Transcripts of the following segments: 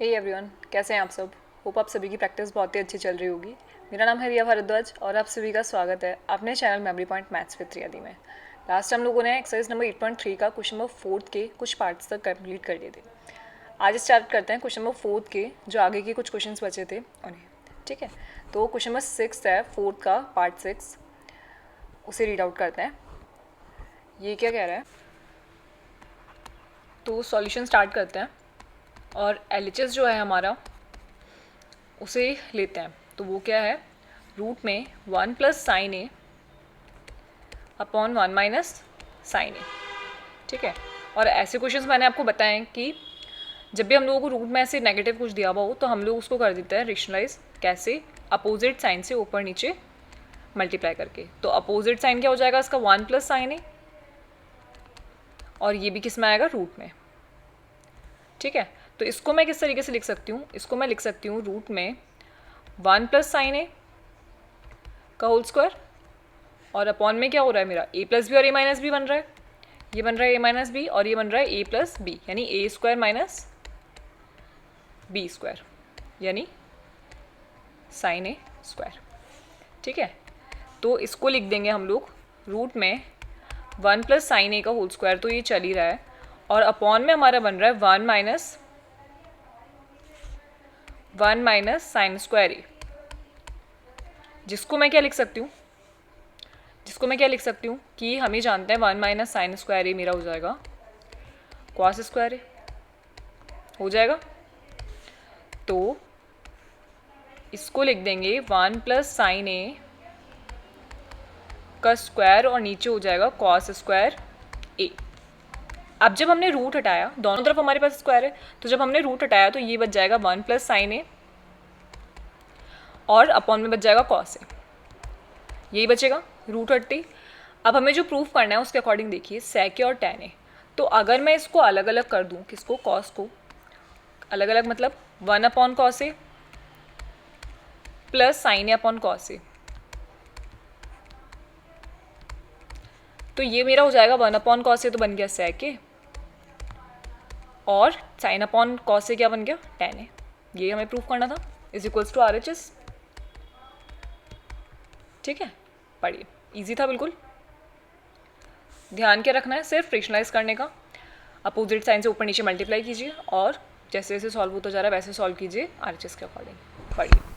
Hey everyone, कैसे हैं आप सब। होप आप सभी की प्रैक्टिस बहुत ही अच्छी चल रही होगी। मेरा नाम है रिया भारद्वाज और आप सभी का स्वागत है अपने channel memory point maths with Riyadi में। लास्ट हम लोगों ने एक्सरसाइज नंबर 8.3 का क्वेश्चन नंबर 4 के कुछ पार्ट्स तक कंप्लीट कर लिए थे। आज स्टार्ट करते हैं क्वेश्चन नंबर 4 के जो आगे के कुछ क्वेश्चन बचे थे उन्हें। ठीक है, तो क्वेश्चन नंबर 6 है 4 का पार्ट 6, उसे रीड आउट करते हैं। ये क्या कह रहा है, तो सॉल्यूशन स्टार्ट करते हैं और LHS जो है हमारा उसे लेते हैं। तो वो क्या है, रूट में 1 प्लस साइन ए अपॉन 1 माइनस साइन ए। ठीक है, और ऐसे क्वेश्चंस मैंने आपको बताए हैं कि जब भी हम लोगों को रूट में ऐसे नेगेटिव कुछ दिया हुआ हो तो हम लोग उसको कर देते हैं रेशनलाइज। कैसे? अपोजिट साइन से ऊपर नीचे मल्टीप्लाई करके। तो अपोजिट साइन क्या हो जाएगा इसका, 1 प्लस साइन ए, और ये भी किस में आएगा, रूट में। ठीक है, तो इसको मैं किस तरीके से लिख सकती हूँ, इसको मैं लिख सकती हूँ रूट में 1 प्लस साइन ए का होल स्क्वायर, और अपॉन में क्या हो रहा है मेरा, ए प्लस बी और ए माइनस बी बन रहा है। ये बन रहा है ए माइनस बी और ये बन रहा है ए प्लस बी, यानी ए स्क्वायर माइनस बी स्क्वायर, यानी साइन ए स्क्वायर। ठीक है, तो इसको लिख देंगे हम लोग रूट में 1 प्लस साइन ए का होल स्क्वायर, तो ये चल ही रहा है, और अपॉन में हमारा बन रहा है 1 माइनस साइन स्क्वायर ए, जिसको मैं क्या लिख सकती हूँ, कि हम ही जानते हैं 1 माइनस साइन स्क्वायर ए मेरा हो जाएगा कॉस स्क्वायर ए हो जाएगा। तो इसको लिख देंगे 1 प्लस साइन ए का स्क्वायर और नीचे हो जाएगा कॉस स्क्वायर ए। अब जब हमने रूट हटाया, दोनों तरफ हमारे पास स्क्वायर है, तो जब हमने रूट हटाया तो ये बच जाएगा 1 प्लस साइन ए और अपॉन में बच जाएगा कॉस ए, यही बचेगा रूट हटती। अब हमें जो प्रूफ करना है उसके अकॉर्डिंग देखिए, सेक ए और टैन ए। तो अगर मैं इसको अलग अलग कर दूं, किसको, कॉस को अलग अलग, मतलब 1 upon cos A plus sign A upon cos A, तो ये मेरा हो जाएगा 1 अपॉन कॉस ए, तो बन गया सेक ए, और साइन अपॉन कॉस ए क्या बन गया, टैन ए। ये हमें प्रूफ करना था, इज इक्वल्स टू RHS। ठीक है, पढ़िए, इजी था बिल्कुल। ध्यान क्या रखना है, सिर्फ फ्रैक्शनलाइज करने का। अपोजिट साइन से ऊपर नीचे मल्टीप्लाई कीजिए और जैसे जैसे सॉल्व होता जा रहा है वैसे सॉल्व कीजिए RHS के अकॉर्डिंग। पढ़िए।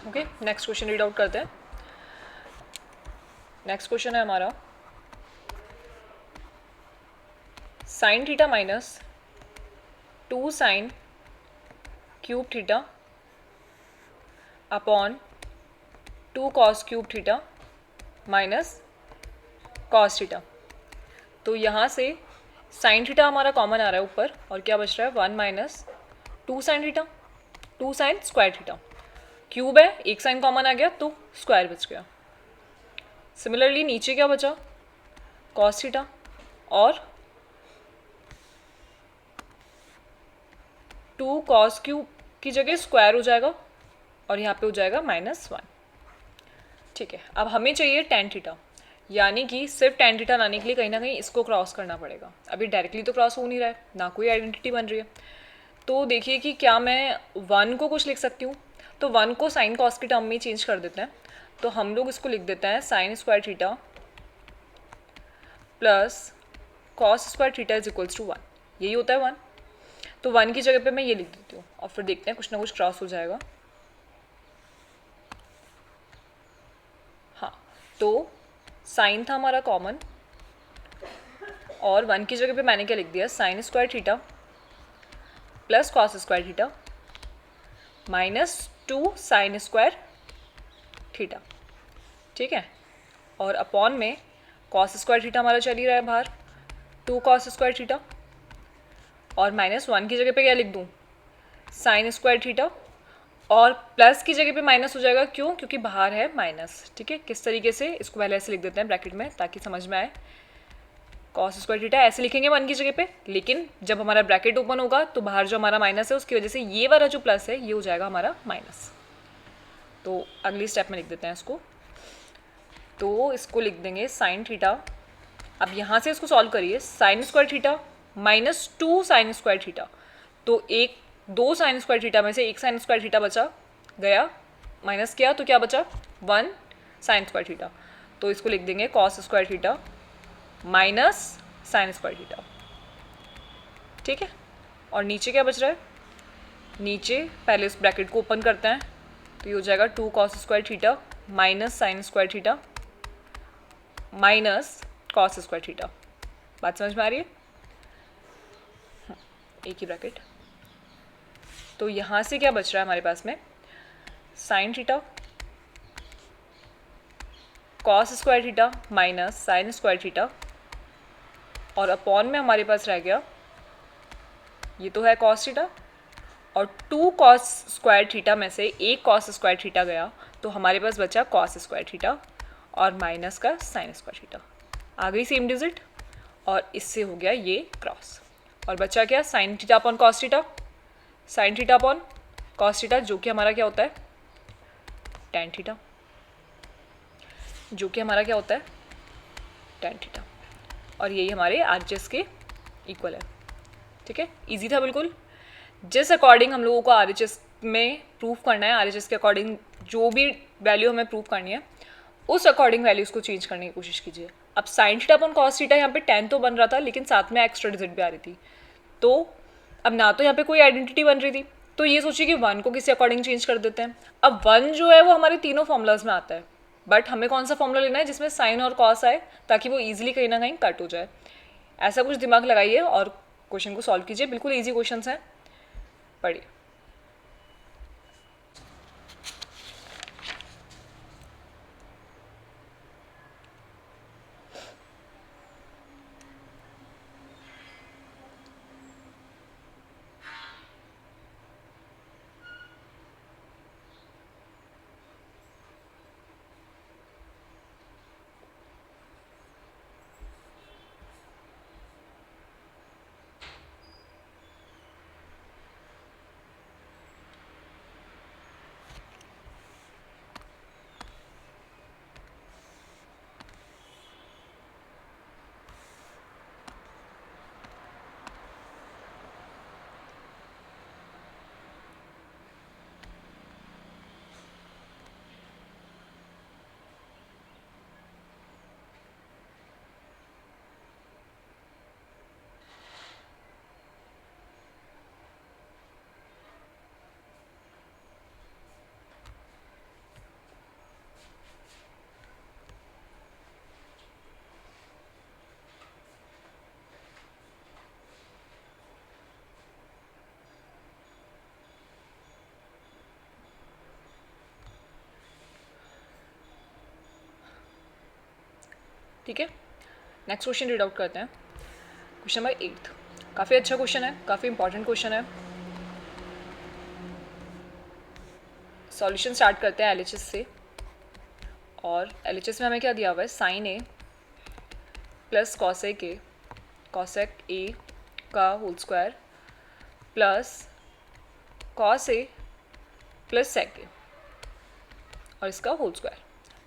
Okay, next question read out करते हैं। नेक्स्ट क्वेश्चन है हमारा, sine theta minus 2 sine cube theta upon 2 cos cube theta minus cos theta. तो यहाँ से साइन थीटा हमारा कॉमन आ रहा है ऊपर, और क्या बच रहा है, 1 minus 2 sine theta, 2 sign square theta. Cube है, एक साइन कॉमन आ गया तो स्क्वायर बच गया। सिमिलरली नीचे क्या बचा, कॉस थीटा, और 2 कॉस क्यूब की जगह स्क्वायर हो जाएगा और यहाँ पे हो जाएगा -1। ठीक है, अब हमें चाहिए टेन थीटा, यानी कि सिर्फ टेन थीटा लाने के लिए कहीं ना कहीं इसको क्रॉस करना पड़ेगा। अभी डायरेक्टली तो क्रॉस हो नहीं रहा है, ना कोई आइडेंटिटी बन रही है। तो देखिए कि क्या मैं 1 को कुछ लिख सकती हूँ। तो तो 1 को साइन कॉस की टर्म में चेंज कर देते हैं, तो हम लोग इसको लिख देते हैं sine square theta plus cos square theta is equals to 1। यही होता है 1। तो 1 की जगह पे मैं ये लिख देती हूँ और फिर देखते हैं कुछ ना कुछ क्रॉस हो जाएगा। हाँ, तो साइन था हमारा कॉमन और 1 की जगह पे मैंने क्या लिख दिया, sign square theta plus cos square theta minus 2 sign square theta. ठीक है, और अपॉन में कॉस स्क्वायर थीटा हमारा चल ही रहा है बाहर, 2 कॉस स्क्वायर थीटा, और माइनस 1 की जगह पे क्या लिख दूँ, साइन स्क्वायर थीटा, और प्लस की जगह पे माइनस हो जाएगा। क्यों? क्योंकि बाहर है माइनस। ठीक है, किस तरीके से, इसको पहले ऐसे लिख देते हैं ब्रैकेट में ताकि समझ में आए। कॉस स्क्वायर थीटा ऐसे लिखेंगे 1 की जगह पे, लेकिन जब हमारा ब्रैकेट ओपन होगा तो बाहर जो हमारा माइनस है उसकी वजह से ये वाला जो प्लस है ये हो जाएगा हमारा माइनस। तो अगली स्टेप में लिख देते हैं इसको। तो इसको लिख देंगे साइन थीटा। अब यहाँ से इसको सॉल्व करिए, sign square theta minus 2 sign square theta, तो 2 साइन स्क्वायर थीटा में से 1 साइन स्क्वायर थीटा बचा गया, माइनस किया तो क्या बचा, 1 साइन स्क्वायर थीटा। तो इसको लिख देंगे cos square theta minus sign square theta. ठीक है, और नीचे क्या बच रहा है, नीचे पहले इस ब्रैकेट को ओपन करते हैं तो ये हो जाएगा 2 cos square theta minus sign square theta minus cos square theta. बात समझ में आ रही है? एक ही ब्रैकेट। तो यहाँ से क्या बच रहा है हमारे पास में, sine theta cos square theta minus sign square theta, और अपॉन में हमारे पास रह गया, ये तो है कॉस थीटा, और 2 कॉस स्क्वायर थीटा में से 1 कॉस स्क्वायर थीटा गया, तो हमारे पास बचा कॉस स्क्वायर थीटा और माइनस का साइन स्क्वायर थीटा। आ गई सेम डिजिट, और इससे हो गया ये क्रॉस, और बचा क्या, sine theta upon cos theta, sine theta upon cos theta, जो कि हमारा क्या होता है, टैन थीटा, जो कि हमारा क्या होता है, टैन थीटा, और यही हमारे RHS के इक्वल है। ठीक है, इजी था बिल्कुल। जिस अकॉर्डिंग हम लोगों को RHS में प्रूफ करना है, RHS के अकॉर्डिंग जो भी वैल्यू हमें प्रूफ करनी है उस अकॉर्डिंग वैल्यूज़ को चेंज करने की कोशिश कीजिए। अब sine theta upon cos theta यहाँ पे 10 तो बन रहा था, लेकिन साथ में एक्स्ट्रा डिजिट भी आ रही थी, तो अब ना तो यहाँ पे कोई आइडेंटिटी बन रही थी, तो ये सोचिए कि 1 को किसी अकॉर्डिंग चेंज कर देते हैं। अब 1 जो है वो हमारे तीनों फॉर्मूलाज में आता है, बट हमें कौन सा फॉर्मूला लेना है जिसमें साइन और कॉस आए, ताकि वो ईजिली कहीं ना कहीं कट हो जाए। ऐसा कुछ दिमाग लगाइए और क्वेश्चन को सॉल्व कीजिए। बिल्कुल ईजी क्वेश्चन हैं, पढ़िए। ठीक है, नेक्स्ट क्वेश्चन रीड आउट करते हैं। क्वेश्चन नंबर 8 काफ़ी अच्छा क्वेश्चन है, काफ़ी इंपॉर्टेंट क्वेश्चन है। सॉल्यूशन स्टार्ट करते हैं LHS से, और LHS में हमें क्या दिया हुआ है, sine A plus cosec A का whole square plus cos A plus sec A और इसका होल स्क्वायर,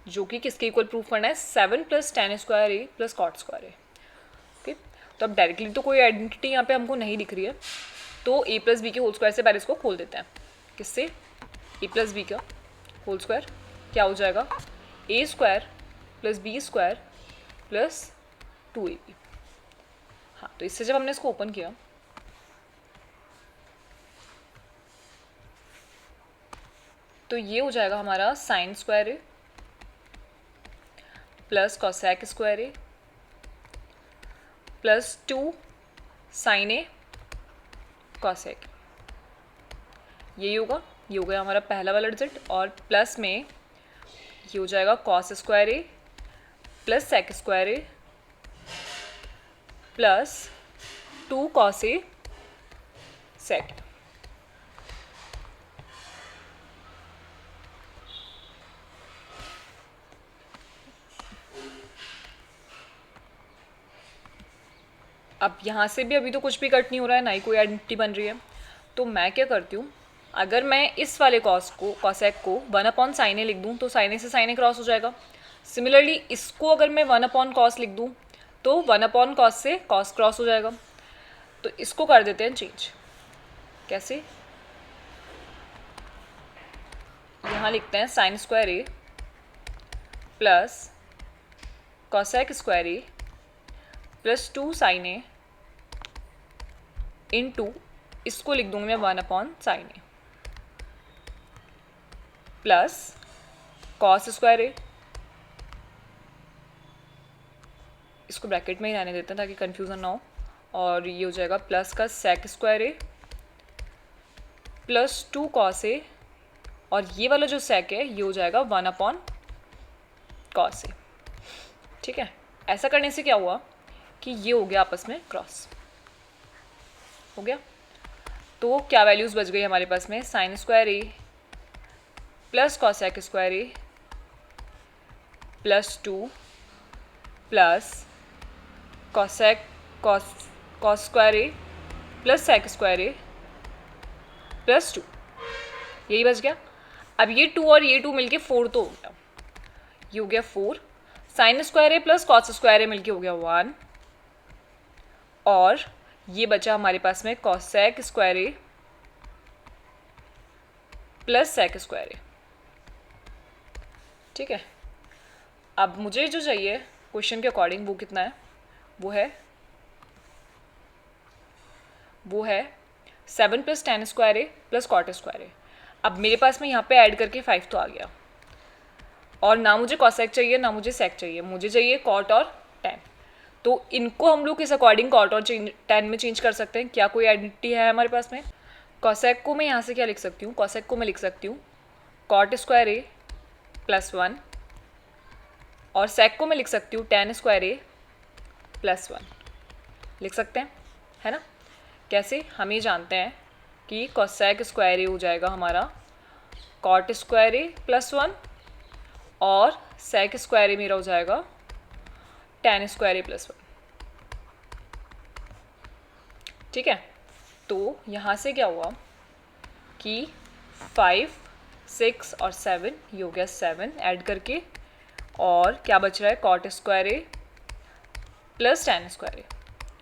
जो कि किसके इक्वल प्रूफ करना है, 7 plus ten square A plus cot square A. Okay, तो अब डायरेक्टली तो कोई आइडेंटिटी यहाँ पे हमको नहीं दिख रही है, तो a प्लस बी के होल स्क्वायर से पहले इसको खोल देते हैं। किससे, ए प्लस बी का होल स्क्वायर क्या हो जाएगा, A square plus B square plus 2ab। हाँ, तो इससे जब हमने इसको ओपन किया तो ये हो जाएगा हमारा sign square A plus cosec square A plus 2 sign A cosec. यही होगा, ये हो गया हमारा पहला वाला रिजल्ट। और प्लस में ये हो जाएगा cos square A plus sec square A plus 2 cos A सेक। अब यहाँ से भी अभी तो कुछ भी कट नहीं हो रहा है, ना ही कोई आइडेंटिटी बन रही है, तो मैं क्या करती हूँ, अगर मैं इस वाले कॉसेक को 1/sin a लिख दूँ तो sin a से sin a क्रॉस हो जाएगा। सिमिलरली इसको अगर मैं 1/cos लिख दूँ तो 1/cos से cos क्रॉस हो जाएगा। तो इसको कर देते हैं चेंज। कैसे, यहाँ लिखते हैं sine square A plus cosec square A plus 2 sin a into, इसको लिख दूंगी मैं 1/sin a plus cos square A, इसको ब्रैकेट में ही रहने देते हैं ताकि कन्फ्यूज़न ना हो, और ये हो जाएगा प्लस का sec square A plus 2 cos A, और ये वाला जो सेक है ये हो जाएगा 1/cos ए। ठीक है, ऐसा करने से क्या हुआ कि ये हो गया आपस में क्रॉस हो गया। तो क्या वैल्यूज़ बच गई हमारे पास में, sign square A plus cosec square A plus 2 plus cos square A plus sec square A plus 2, यही बच गया। अब ये 2 और ये 2 मिलके 4 तो हो गया, ये हो गया 4। Sign square A plus cos square ए मिलके हो गया 1, और ये बचा हमारे पास में cosec square A plus sec square ए। ठीक है, अब मुझे जो चाहिए क्वेश्चन के अकॉर्डिंग वो कितना है, वो है 7 plus tan square A plus cot square ए। अब मेरे पास में यहाँ पे ऐड करके 5 तो आ गया, और ना मुझे कॉसेक चाहिए ना मुझे सेक चाहिए, मुझे चाहिए कॉट और tan। तो इनको हम लोग किस अकॉर्डिंग कॉट और tan में चेंज कर सकते हैं, क्या कोई आइडेंटिटी है हमारे पास में। कॉसेक को मैं यहाँ से क्या लिख सकती हूँ, कॉसेक को मैं लिख सकती हूँ कॉट स्क्वायर ए प्लस 1, और सेक को मैं लिख सकती हूँ tan स्क्वायर ए प्लस 1, लिख सकते हैं, है ना। कैसे, हम ये जानते हैं कि कॉसेक स्क्वायर ए हो जाएगा हमारा कॉट स्क्वायर ए प्लस 1, और सेक स्क्वायर ए मेरा हो जाएगा tan स्क्वायर ए प्लस 1। ठीक है, तो यहाँ से क्या हुआ कि 5, 6 और 7, ये हो गया 7 ऐड करके, और क्या बच रहा है cot square A plus tan square ए।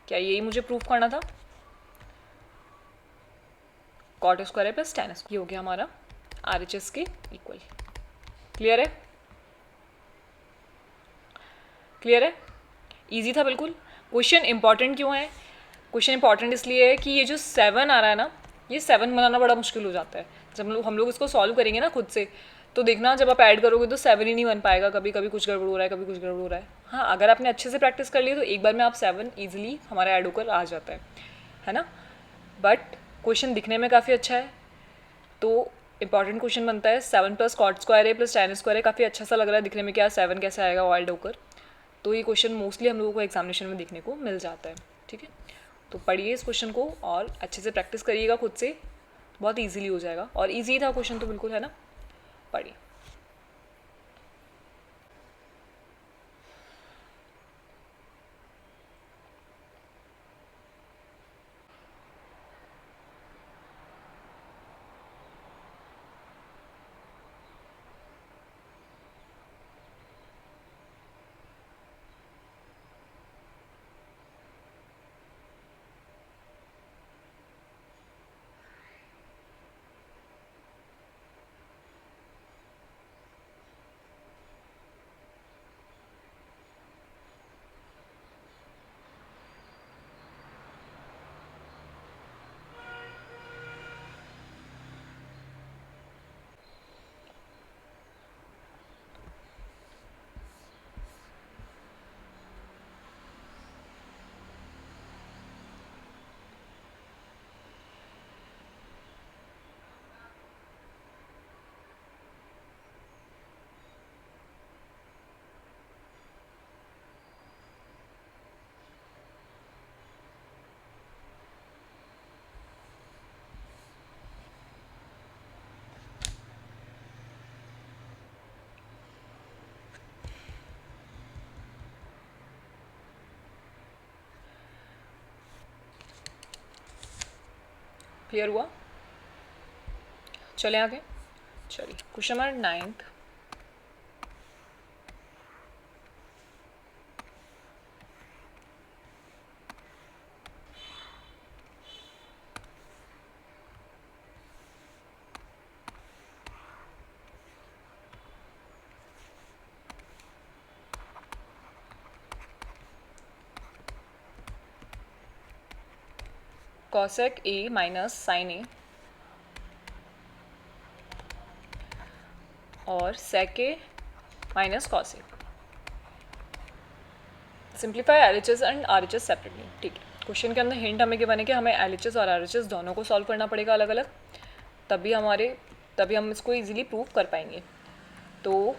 क्या यही मुझे प्रूफ करना था, cot square A plus tan square, ये हो गया हमारा RHS के इक्वल। क्लियर है, क्लियर है, इजी था बिल्कुल। क्वेश्चन इंपॉर्टेंट क्यों है, क्वेश्चन इंपॉर्टेंट इसलिए है कि ये जो 7 आ रहा है ना, ये 7 बनाना बड़ा मुश्किल हो जाता है। जब हम लोग इसको सॉल्व करेंगे ना खुद से, तो देखना जब आप ऐड करोगे तो 7 ही नहीं बन पाएगा, कभी कभी कुछ गड़बड़ हो रहा है, कभी कुछ गड़बड़ हो रहा है। हाँ, अगर आपने अच्छे से प्रैक्टिस कर ली तो एक बार में आप 7 ईजिली हमारा ऐड होकर आ जाता है ना। बट क्वेश्चन दिखने में काफ़ी अच्छा है, तो इंपॉर्टेंट क्वेश्चन बनता है। 7 plus cot square A plus tan square ए काफ़ी अच्छा सा लग रहा है दिखने में, क्या 7 कैसे आएगा वो ऐड होकर। तो ये क्वेश्चन मोस्टली हम लोगों को एग्जामिनेशन में देखने को मिल जाता है। ठीक है, तो पढ़िए इस क्वेश्चन को और अच्छे से प्रैक्टिस करिएगा खुद से, बहुत इजीली हो जाएगा। और इजी था क्वेश्चन तो बिल्कुल, है ना, पढ़िए। क्लियर हुआ? चले आगे। चलिए question number 9th। cosec a minus sine A और sec a minus cos a। Simplify LHS and RHS separately. ठीक है, क्वेश्चन के अंदर हिंट हमें गिवन है कि हमें LHS और RHS दोनों को सॉल्व करना पड़ेगा अलग अलग, तभी हम इसको इजीली प्रूव कर पाएंगे। तो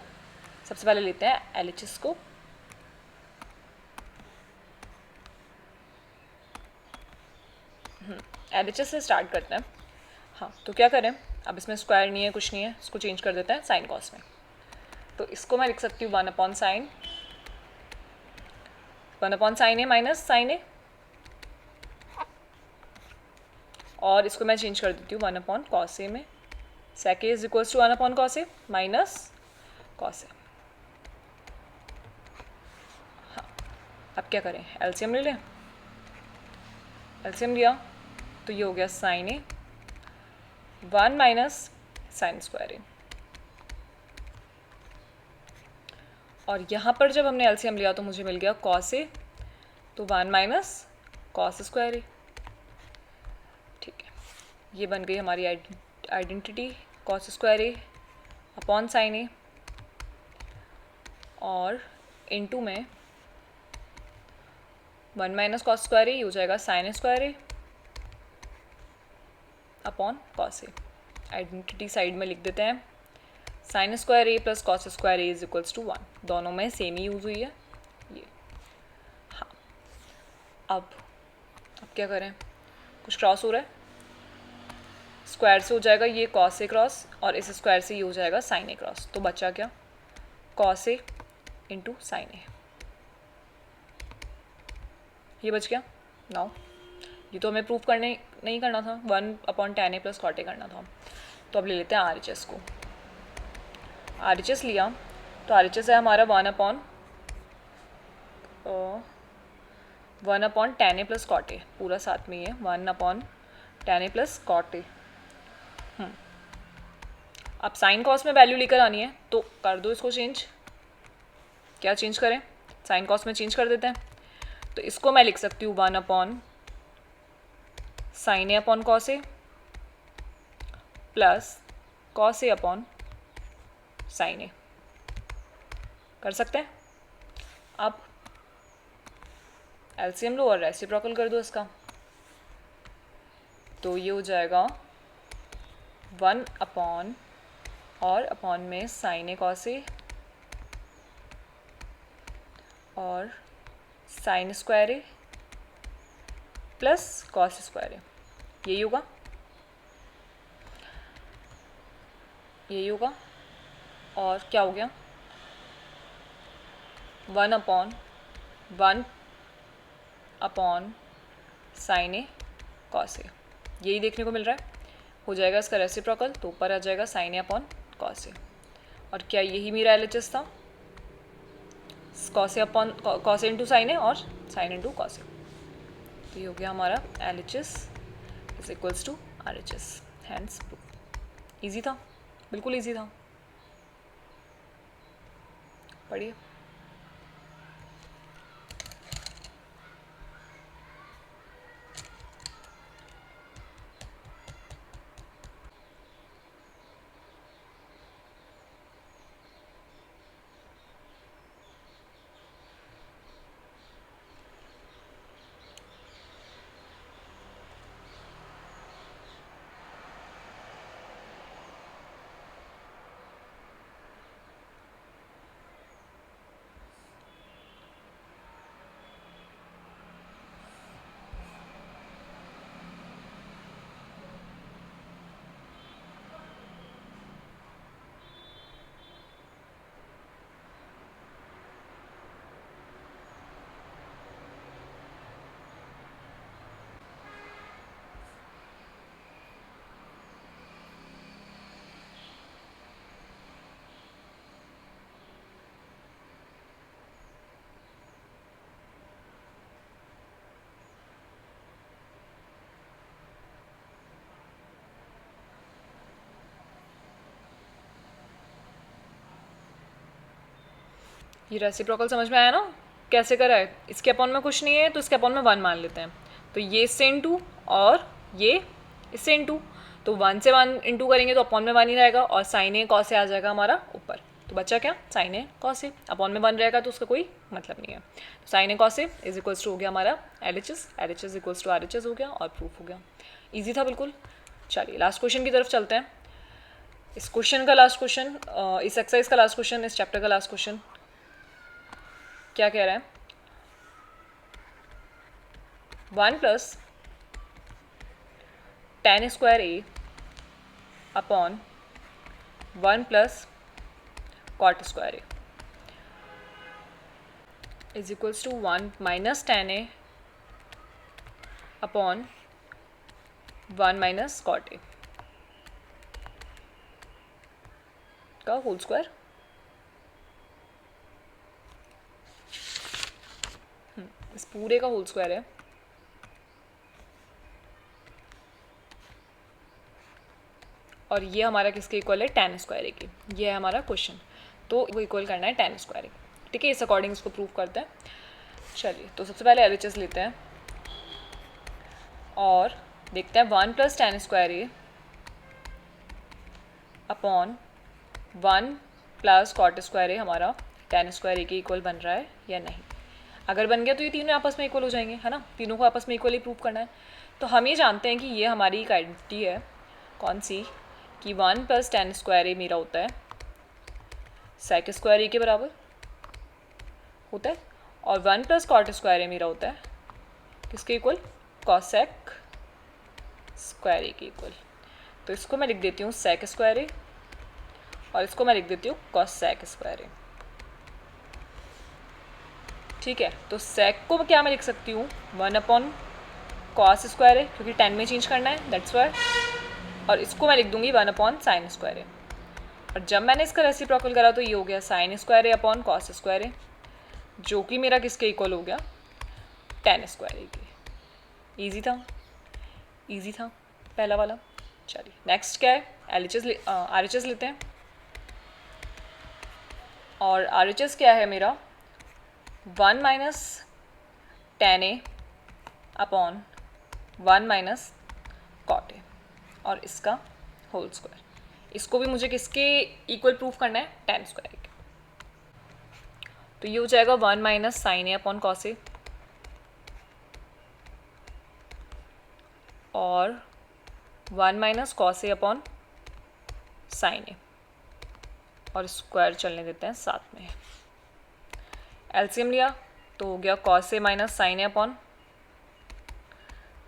सबसे पहले लेते हैं LHS को। LHS से स्टार्ट करते हैं। हाँ, तो क्या करें, अब इसमें स्क्वायर नहीं है, कुछ नहीं है, इसको चेंज कर देते हैं साइन कॉस में। तो इसको मैं लिख सकती हूँ 1/sin A minus sine A, और इसको मैं चेंज कर देती हूँ 1/cos ए में। sec a is equals to 1/cos A minus cos A. हाँ, अब क्या करें, एलसीएम ले लें। एलसीएम लिया तो ये हो गया साइन ए 1 माइनस साइन स्क्वायर ए, और यहाँ पर जब हमने एलसीएम लिया तो मुझे मिल गया cos ए, तो 1 माइनस cos स्क्वायर ए। ठीक है, ये बन गई हमारी identity cos square A upon sine A, और इनटू में 1 माइनस cos स्क्वायर ए हो जाएगा sine square A upon cos A. Identity side में लिख देते हैं, sine square A plus cos square A is equals to 1। दोनों में सेम ही यूज़ हुई है ये। हाँ, अब क्या करें, कुछ क्रॉस हो रहा है, स्क्वायर से हो जाएगा ये cos ए क्रॉस, और इस स्क्वायर से ये हो जाएगा साइन ए क्रॉस। तो बचा क्या, cos ए इंटू साइन ए, ये बच गया। नाउ ये तो हमें प्रूफ करने नहीं करना था, 1/tan ए प्लस cot ए करना था। तो अब ले लेते हैं RHS को। RHS लिया तो RHS है हमारा 1/tan ए प्लस cot ए, पूरा साथ में ही है 1/tan ए प्लस cot ए। अब साइन कॉस में वैल्यू लेकर आनी है, तो कर दो इसको चेंज। क्या चेंज करें, साइन कॉस में चेंज कर देते हैं। तो इसको मैं लिख सकती हूँ 1/sin ए अपॉन cos ए प्लस cos ए अपॉन sin ए, कर सकते हैं। अब एलसीएम लो और रेसिप्रोकल कर दो इसका, तो ये हो जाएगा 1 अपॉन और अपॉन में sin ए cos ए और sign square A plus cos square ए, यही होगा, यही होगा। और क्या हो गया, 1/1 अपॉन साइन ए cos ए, यही देखने को मिल रहा है। हो जाएगा इसका रेसिप्रोकल, तो ऊपर आ जाएगा साइन ए अपॉन cos ए। और क्या यही मेरा LHS था, cos A upon cos A into sine A और साइन इंटू cos ए। तो ये हो गया हमारा LHS is equals to RHS, hence proof. Easy था, बिल्कुल ईजी था, पढ़िए। ये रेसिप्रोकल समझ में आया ना कैसे करा है? इसके अपॉन में कुछ नहीं है तो इसके अपॉन में 1 मान लेते हैं, तो ये इससे इंटू और ये इससे इंटू, तो 1 से 1 इंटू करेंगे तो अपॉन में 1 ही रहेगा और साइन ए कॉस ए आ जाएगा हमारा ऊपर। तो बच्चा क्या, sign A cos A, upon में 1 रहेगा तो उसका कोई मतलब नहीं है। तो sine A cos A is equals to हो गया हमारा L H S equals to R H S हो गया और प्रूफ हो गया। ईजी था बिल्कुल। चलिए लास्ट क्वेश्चन की तरफ चलते हैं। इस क्वेश्चन का लास्ट क्वेश्चन, इस एक्सरसाइज का लास्ट क्वेश्चन, इस चैप्टर का लास्ट क्वेश्चन क्या कह रहा है? 1 plus tan square A upon 1 plus cot square A is equals to 1 minus tan A upon 1 minus cot A का होल स्क्वायर। इस पूरे का होल स्क्वायर है। और ये हमारा किसके इक्वल है? tan स्क्वायर ए की। ये है हमारा क्वेश्चन, तो वो इक्वल करना है tan स्क्वायर ए। ठीक है, इस अकॉर्डिंग इसको प्रूव करते हैं। चलिए तो सबसे पहले एलएचएस लेते हैं और देखते हैं 1 plus tan square A upon 1 plus cot square ए हमारा tan स्क्वायर ए के इक्वल बन रहा है या नहीं। अगर बन गया तो ये तीनों आपस में इक्वल हो जाएंगे, है ना। तीनों को आपस में इक्वली प्रूव करना है। तो हम ये जानते हैं कि ये हमारी एक आइडेंटिटी है, कौन सी, कि 1 प्लस tan स्क्वायर ए मेरा होता है sec स्क्वायर ए के बराबर होता है, और 1 प्लस कॉट स्क्वायर ए मेरा होता है किसके इक्वल? cosec स्क्वायर ए के इक्वल। तो इसको मैं लिख देती हूँ sec स्क्वायर ए और इसको मैं लिख देती हूँ cosec स्क्वायर ए। ठीक है, तो sec को क्या मैं लिख सकती हूँ? 1 अपॉन cos स्क्वायर ए, क्योंकि 10 में चेंज करना है, दैट्स वाई। और इसको मैं लिख दूंगी 1 अपॉन साइन स्क्वायर ए। और जब मैंने इसका रेसिप्रोकल करा तो ये हो गया sign square A upon cos square ए, जो कि मेरा किसके इक्वल हो गया? tan स्क्वायर ए के। ईजी था, ईजी था पहला वाला। चलिए नेक्स्ट क्या है? आर एच एस लेते हैं। और आर एच एस क्या है मेरा? 1 minus tan A upon 1 minus cot A और इसका होल स्क्वायर। इसको भी मुझे किसके इक्वल प्रूफ करना है? tan स्क्वायर के। तो ये हो जाएगा 1 minus sine A upon cos A और 1 minus cos A upon sine A, और स्क्वायर चलने देते हैं साथ में। एलसीएम लिया तो हो गया cos A minus sine A upon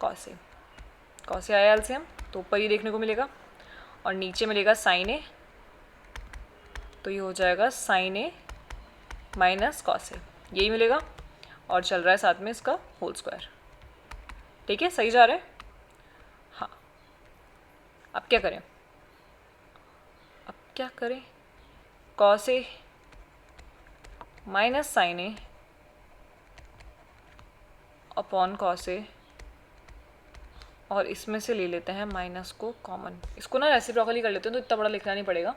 cos A. Cos ए आया एलसीएम तो ऊपर ही देखने को मिलेगा और नीचे मिलेगा साइन ए, तो ये हो जाएगा sign A minus cos A, यही मिलेगा। और चल रहा है साथ में इसका होल स्क्वायर। ठीक है, सही जा रहा है। हाँ, अब क्या करें? अब क्या करें? Cos A minus sine A upon cos A, और इसमें से ले लेते हैं माइनस को कॉमन। इसको ना रेसिप्रोकली कर लेते हैं तो इतना बड़ा लिखना नहीं पड़ेगा,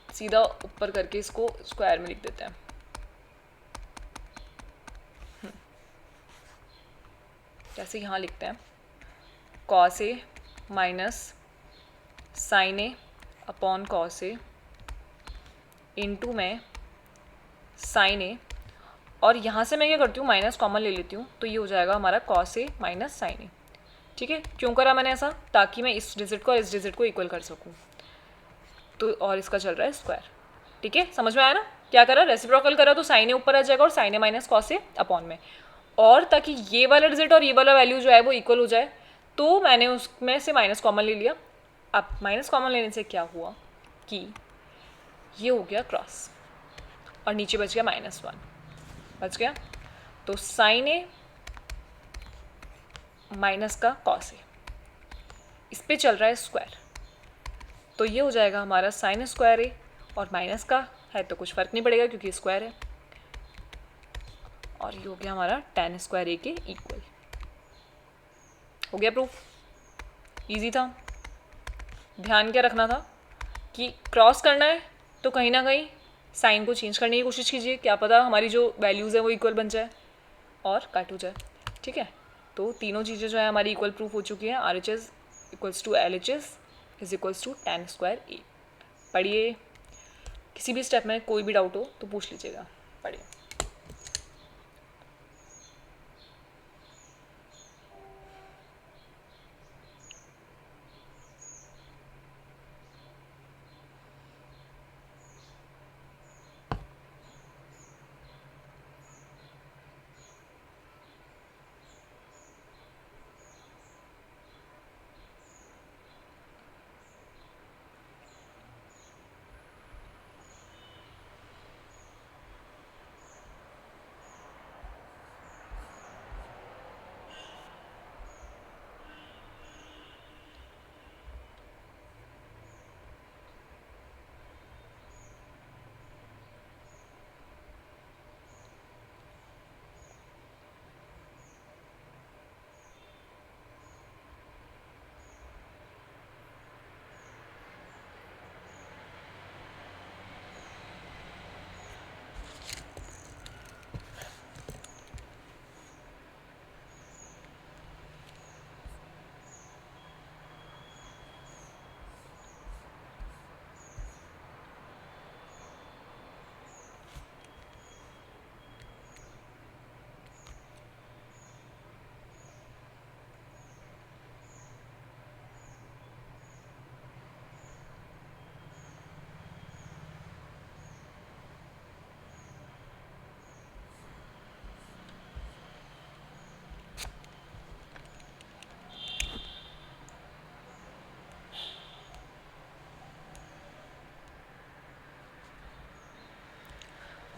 सीधा ऊपर करके इसको स्क्वायर में लिख देते हैं। जैसे यहाँ लिखते हैं cos A minus sine A upon cos A into में साइन ए, और यहाँ से मैं क्या करती हूँ? माइनस कॉमन ले लेती हूँ, तो ये हो जाएगा हमारा कॉस ए माइनस साइन ए। ठीक है, क्यों करा मैंने ऐसा? ताकि मैं इस डिजिट को और इस डिजिट को इक्वल कर सकूँ। तो और इसका चल रहा है स्क्वायर। ठीक है, समझ में आया ना? क्या करा? रेसिप्रोकल करा तो साइन ए ऊपर आ जाएगा और sign A minus cos A upon में, और ताकि ये वाला डिजिट और ये वाला वैल्यू जो है वो इक्वल हो जाए तो मैंने उसमें से माइनस कॉमन ले लिया। अब माइनस कॉमन लेने से क्या हुआ कि ये हो गया क्रॉस और नीचे बच गया -1 बच गया। तो साइन ए माइनस का कॉस ए, इस पे चल रहा है स्क्वायर, तो ये हो जाएगा हमारा साइन स्क्वायर ए, और माइनस का है तो कुछ फ़र्क नहीं पड़ेगा क्योंकि स्क्वायर है, और ये हो गया हमारा tan स्क्वायर ए के इक्वल। हो गया प्रूफ। इजी था। ध्यान क्या रखना था कि क्रॉस करना है तो कहीं ना कहीं साइन को चेंज करने की कोशिश कीजिए, क्या पता हमारी जो वैल्यूज़ है वो इक्वल बन जाए और कट हो जाए। ठीक है, तो तीनों चीज़ें जो है हमारी इक्वल प्रूफ हो चुकी हैं। R H S equals to L H S is equals to tan square A. पढ़िए, किसी भी स्टेप में कोई भी डाउट हो तो पूछ लीजिएगा। पढ़िए।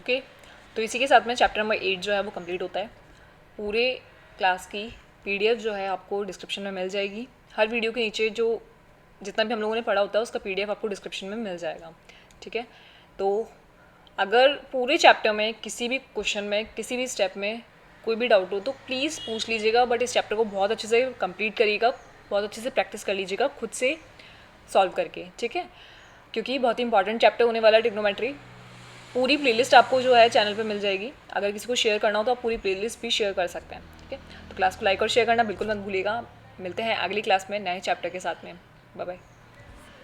ओके, तो इसी के साथ में चैप्टर नंबर 8 जो है वो कंप्लीट होता है। पूरे क्लास की पीडीएफ जो है आपको डिस्क्रिप्शन में मिल जाएगी। हर वीडियो के नीचे जो जितना भी हम लोगों ने पढ़ा होता है उसका पीडीएफ आपको डिस्क्रिप्शन में मिल जाएगा। ठीक है, तो अगर पूरे चैप्टर में किसी भी क्वेश्चन में किसी भी स्टेप में कोई भी डाउट हो तो प्लीज़ पूछ लीजिएगा, बट इस चैप्टर को बहुत अच्छे से कंप्लीट करिएगा, बहुत अच्छे से प्रैक्टिस कर लीजिएगा खुद से सॉल्व करके। ठीक है, क्योंकि बहुत ही इंपॉर्टेंट चैप्टर होने वाला है ट्रिग्नोमेट्री। पूरी प्लेलिस्ट आपको जो है चैनल पे मिल जाएगी। अगर किसी को शेयर करना हो तो आप पूरी प्लेलिस्ट भी शेयर कर सकते हैं। ठीक है, तो क्लास को लाइक और शेयर करना बिल्कुल मत भूलिएगा। मिलते हैं अगली क्लास में नए चैप्टर के साथ में। Bye bye.